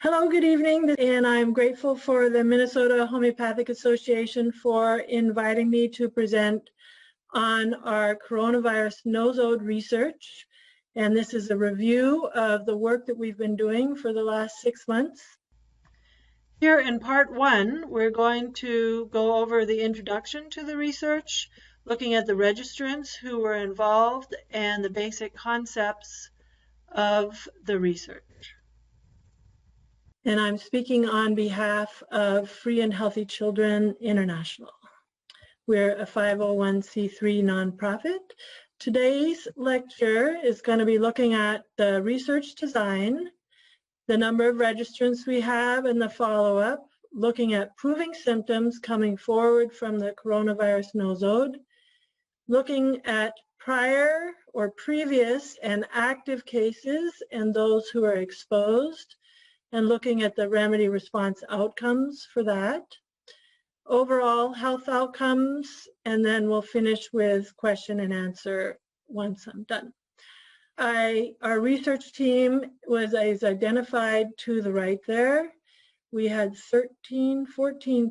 Hello, good evening, and I'm grateful for the Minnesota Homeopathic Association for inviting me to present on our coronavirus nosode research. And this is a review of the work that we've been doing for the last 6 months. Here in part 1, we're going to go over the introduction to the research, looking at the registrants who were involved and the basic concepts of the research. And I'm speaking on behalf of Free and Healthy Children International. We're a 501c3 nonprofit. Today's lecture is going to be looking at the research design, the number of registrants we have, and the follow-up, looking at proving symptoms coming forward from the coronavirus nosode, looking at prior or previous and active cases and those who are exposed, and looking at the remedy response outcomes for that, overall health outcomes, and then we'll finish with question and answer once I'm done. Our research team is identified to the right there. We had 14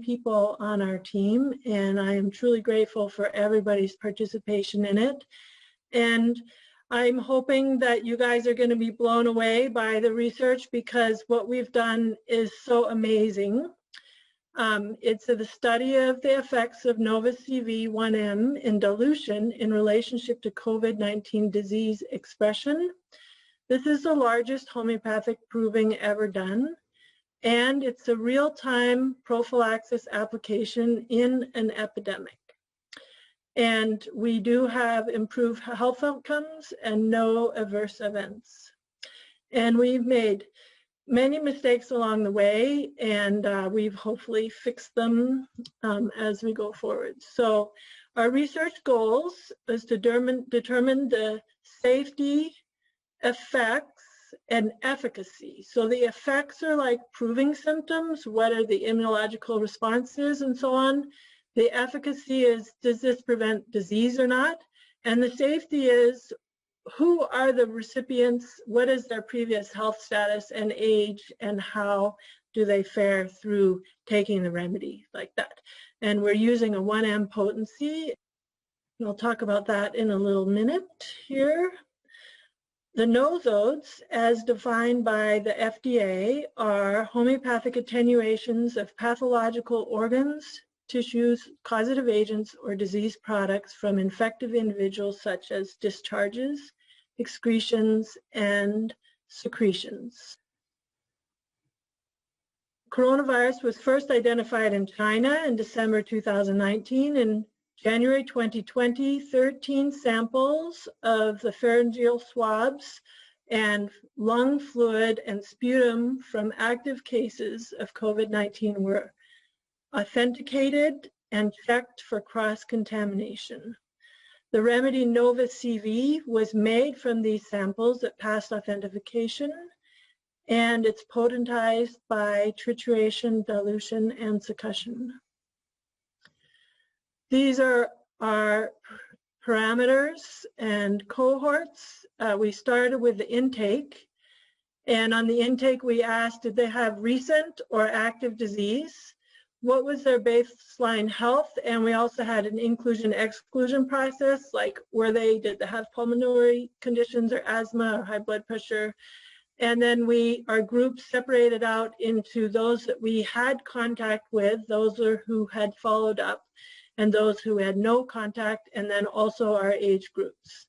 people on our team, and I am truly grateful for everybody's participation in it. And I'm hoping that you guys are going to be blown away by the research because what we've done is so amazing. It's the study of the effects of Nova-CV-1M in dilution in relationship to COVID-19 disease expression. This is the largest homeopathic proving ever done, and it's a real-time prophylaxis application in an epidemic. And we do have improved health outcomes and no adverse events. And we've made many mistakes along the way, and we've hopefully fixed them as we go forward. So our research goals is to determine the safety, effects, and efficacy. So the effects are like proving symptoms, what are the immunological responses, and so on. The efficacy is, does this prevent disease or not? And the safety is, who are the recipients, what is their previous health status and age, and how do they fare through taking the remedy like that. And we're using a 1M potency. I'll talk about that in a little minute here. The nosodes, as defined by the FDA, are homeopathic attenuations of pathological organs, tissues, causative agents, or disease products from infective individuals such as discharges, excretions, and secretions. Coronavirus was first identified in China in December 2019. In January 2020, 13 samples of the pharyngeal swabs and lung fluid and sputum from active cases of COVID-19 were authenticated and checked for cross-contamination. The remedy Nova-CV was made from these samples that passed authentication, and it's potentized by trituration, dilution, and succussion. These are our parameters and cohorts. We started with the intake, and on the intake we asked, did they have recent or active disease? What was their baseline health? And we also had an inclusion-exclusion process, like did they have pulmonary conditions or asthma or high blood pressure? And then our group separated out into those that we had contact with, those who had followed up, and those who had no contact, and then also our age groups.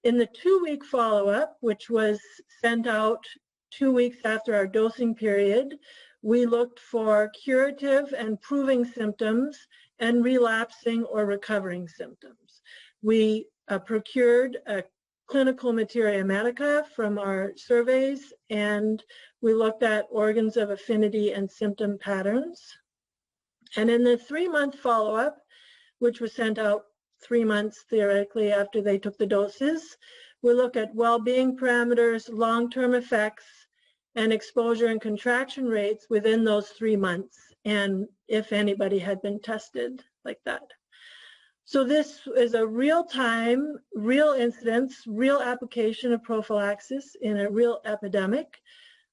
In the 2-week follow-up, which was sent out 2 weeks after our dosing period, we looked for curative and proving symptoms and relapsing or recovering symptoms. We procured a clinical materia medica from our surveys, and we looked at organs of affinity and symptom patterns. And in the 3-month follow-up, which was sent out 3 months theoretically after they took the doses, we look at well-being parameters, long-term effects, and exposure and contraction rates within those 3 months, and if anybody had been tested like that. So this is a real-time, real incidence, real application of prophylaxis in a real epidemic.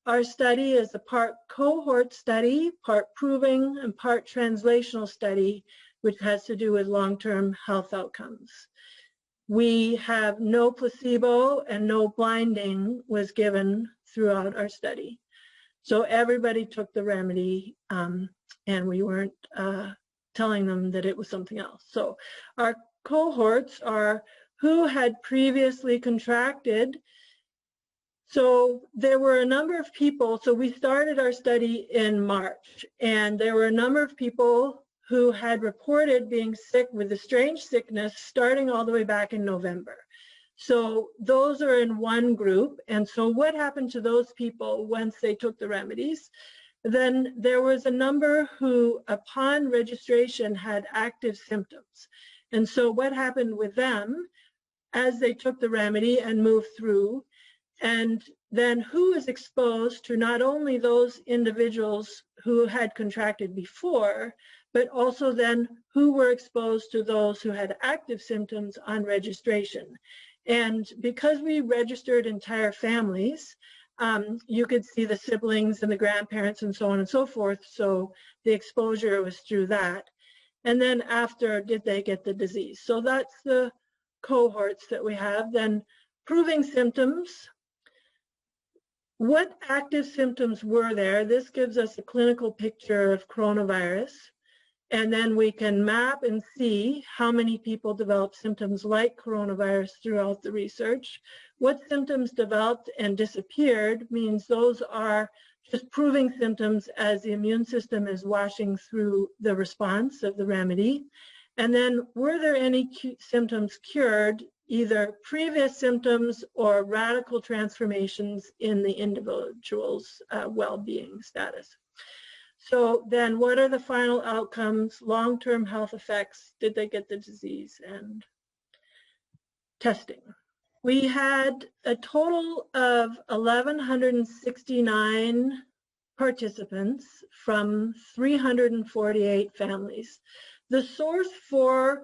Our study is a part cohort study, part proving, and part translational study, which has to do with long-term health outcomes. We have no placebo and no blinding was given throughout our study. So everybody took the remedy, and we weren't telling them that it was something else. So our cohorts are who had previously contracted. So there were a number of people, so we started our study in March, and there were a number of people who had reported being sick with a strange sickness starting all the way back in November. So those are in one group, and so what happened to those people once they took the remedies? Then there was a number who, upon registration, had active symptoms. And so what happened with them as they took the remedy and moved through, and then who is exposed to not only those individuals who had contracted before, but also then who were exposed to those who had active symptoms on registration. And because we registered entire families, you could see the siblings and the grandparents and so on and so forth, so the exposure was through that. And then after, did they get the disease? So that's the cohorts that we have. Then proving symptoms. What active symptoms were there? This gives us a clinical picture of coronavirus. And then we can map and see how many people developed symptoms like coronavirus throughout the research. What symptoms developed and disappeared means those are just proving symptoms as the immune system is washing through the response of the remedy. And then were there any symptoms cured, either previous symptoms or radical transformations in the individual's well-being status? So then what are the final outcomes, long-term health effects? Did they get the disease? And testing. We had a total of 1,169 participants from 348 families. The source for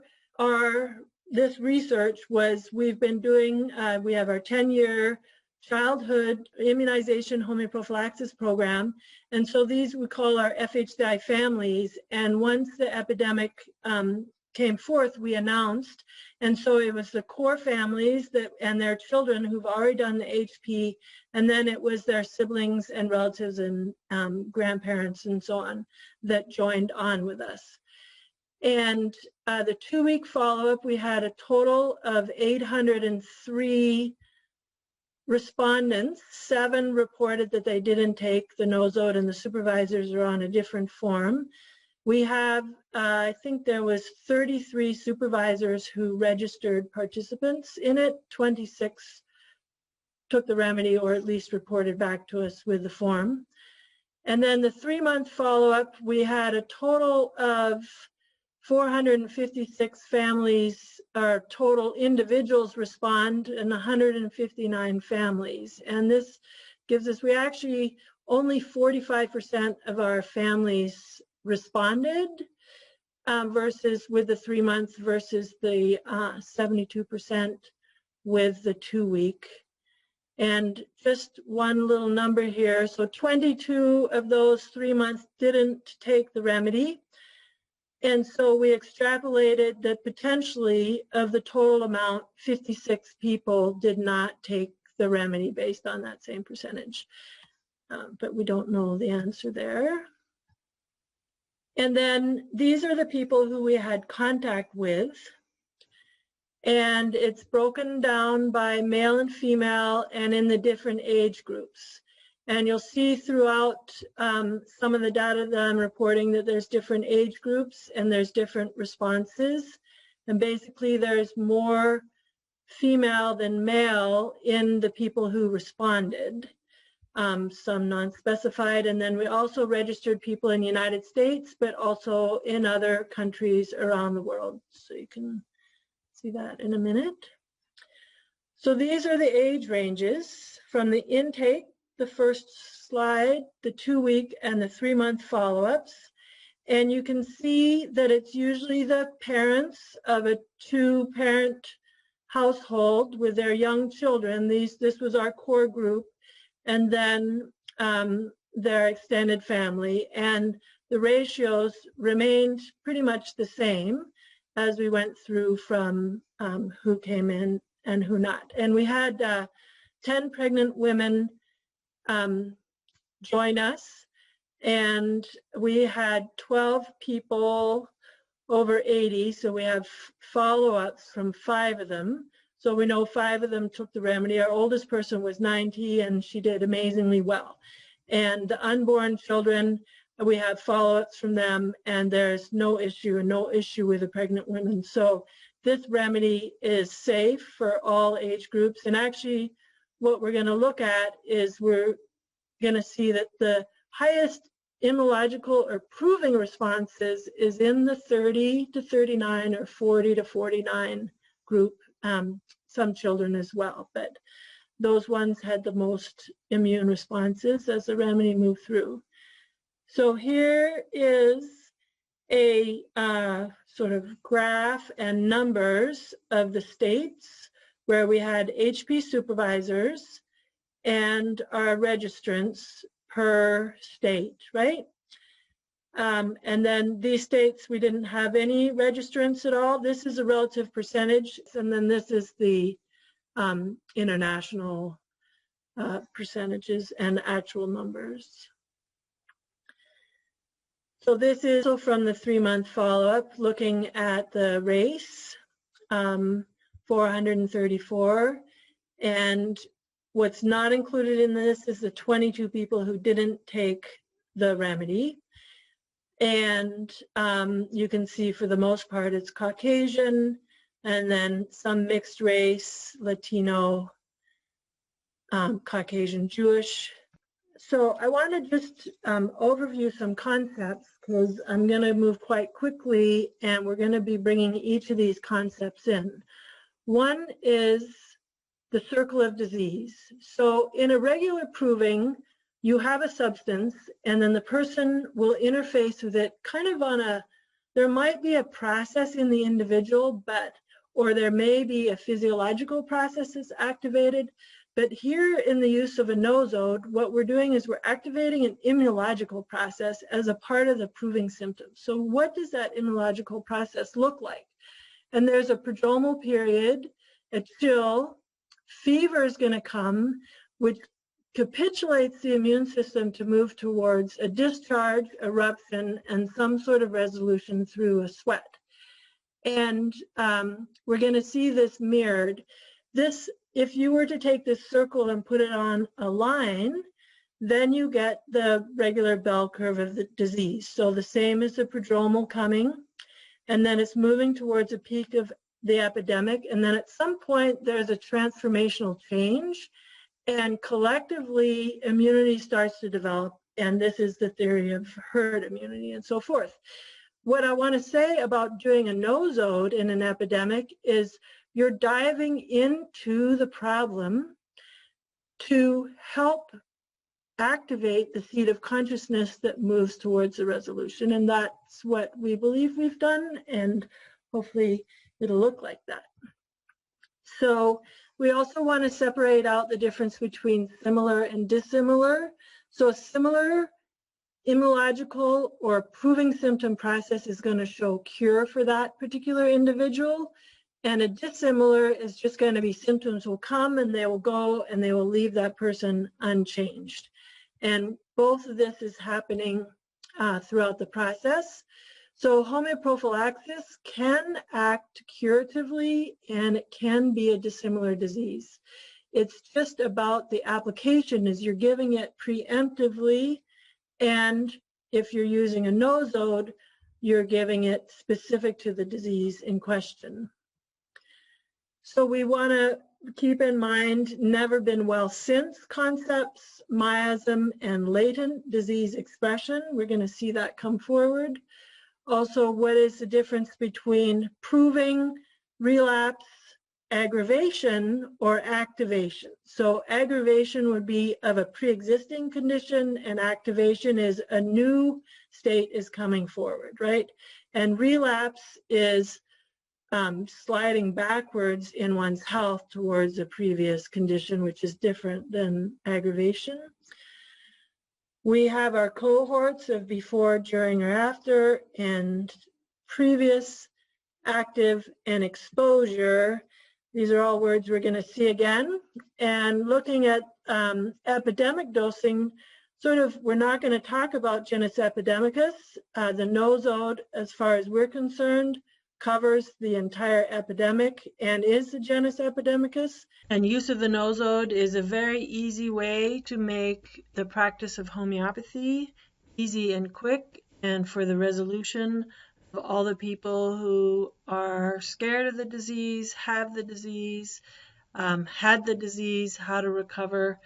this research was we've been doing, we have our 10-year childhood immunization homeoprophylaxis program. And so these we call our FHCI families. And once the epidemic came forth, we announced. And so it was the core families that and their children who've already done the HP. And then it was their siblings and relatives and grandparents and so on that joined on with us. And the 2-week follow-up, we had a total of 803 respondents. 7 reported that they didn't take the nosode, and the supervisors are on a different form. We have, I think there was 33 supervisors who registered participants in it. 26 took the remedy or at least reported back to us with the form. And then the 3-month follow-up, we had a total of 456 families, or total individuals respond, and 159 families. And this gives us, we actually, only 45% of our families responded versus with the 3 months versus the 72% with the 2-week. And just one little number here, so 22 of those 3 months didn't take the remedy. And so we extrapolated that potentially of the total amount, 56 people did not take the remedy based on that same percentage. But we don't know the answer there. And then these are the people who we had contact with. And it's broken down by male and female and in the different age groups. And you'll see throughout some of the data that I'm reporting that there's different age groups and there's different responses. And basically there's more female than male in the people who responded, some non-specified. And then we also registered people in the United States, but also in other countries around the world. So you can see that in a minute. So these are the age ranges from the intake, the first slide, the 2-week and the 3-month follow-ups. And you can see that it's usually the parents of a 2-parent household with their young children. This was our core group. And then their extended family, and the ratios remained pretty much the same as we went through from who came in and who not. And we had 10 pregnant women join us, and we had 12 people over 80, so we have follow-ups from 5 of them. So we know 5 of them took the remedy. Our oldest person was 90, and she did amazingly well. And the unborn children, we have follow-ups from them, and there's no issue with the pregnant women. So this remedy is safe for all age groups. And actually, what we're going to look at is we're going to see that the highest immunological or proving responses is in the 30 to 39 or 40 to 49 group, some children as well, but those ones had the most immune responses as the remedy moved through. So here is a sort of graph and numbers of the states where we had HP supervisors and our registrants per state, right? And then these states, we didn't have any registrants at all. This is a relative percentage, and then this is the international percentages and actual numbers. So this is also from the 3-month follow-up, looking at the race, 434, and what's not included in this is the 22 people who didn't take the remedy. And you can see for the most part it's Caucasian, and then some mixed race, Latino, Caucasian, Jewish. So I want to just overview some concepts, because I'm going to move quite quickly, and we're going to be bringing each of these concepts in. One is the circle of disease. So in a regular proving, you have a substance, and then the person will interface with it kind of on a, there might be a process in the individual, or there may be a physiological process that's activated. But here in the use of a nosode, what we're doing is we're activating an immunological process as a part of the proving symptoms. So what does that immunological process look like? And there's a prodromal period, a chill, fever is going to come, which capitulates the immune system to move towards a discharge, eruption, and some sort of resolution through a sweat. And we're going to see this mirrored. This, if you were to take this circle and put it on a line, then you get the regular bell curve of the disease. So the same as the prodromal coming, and then it's moving towards a peak of the epidemic, and then at some point there's a transformational change, and collectively immunity starts to develop, and this is the theory of herd immunity and so forth. What I want to say about doing a nosode in an epidemic is you're diving into the problem to help activate the seed of consciousness that moves towards the resolution, and that's what we believe we've done, and hopefully it'll look like that. So we also want to separate out the difference between similar and dissimilar. So a similar immunological or proving symptom process is going to show cure for that particular individual, and a dissimilar is just going to be symptoms will come and they will go and they will leave that person unchanged. And both of this is happening throughout the process. So homeoprophylaxis can act curatively, and it can be a dissimilar disease. It's just about the application, is you're giving it preemptively, and if you're using a nosode, you're giving it specific to the disease in question. So we want to keep in mind never been well since concepts, miasm, and latent disease expression. We're going to see that come forward. Also, what is the difference between proving, relapse, aggravation, or activation? So aggravation would be of a pre-existing condition, and activation is a new state is coming forward, right? And relapse is sliding backwards in one's health towards a previous condition, which is different than aggravation. We have our cohorts of before, during, or after, and previous, active, and exposure. These are all words we're going to see again. And looking at epidemic dosing, sort of, we're not going to talk about genus epidemicus. The nosode, as far as we're concerned, covers the entire epidemic and is the genus epidemicus. And use of the nosode is a very easy way to make the practice of homeopathy easy and quick, and for the resolution of all the people who are scared of the disease, have the disease, had the disease, how to recover.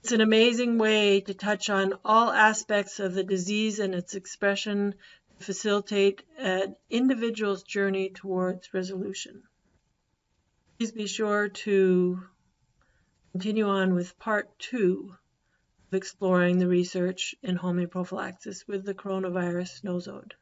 It's an amazing way to touch on all aspects of the disease and its expression to facilitate an individual's journey towards resolution. Please be sure to continue on with part 2 of exploring the research in homeoprophylaxis with the coronavirus nosode.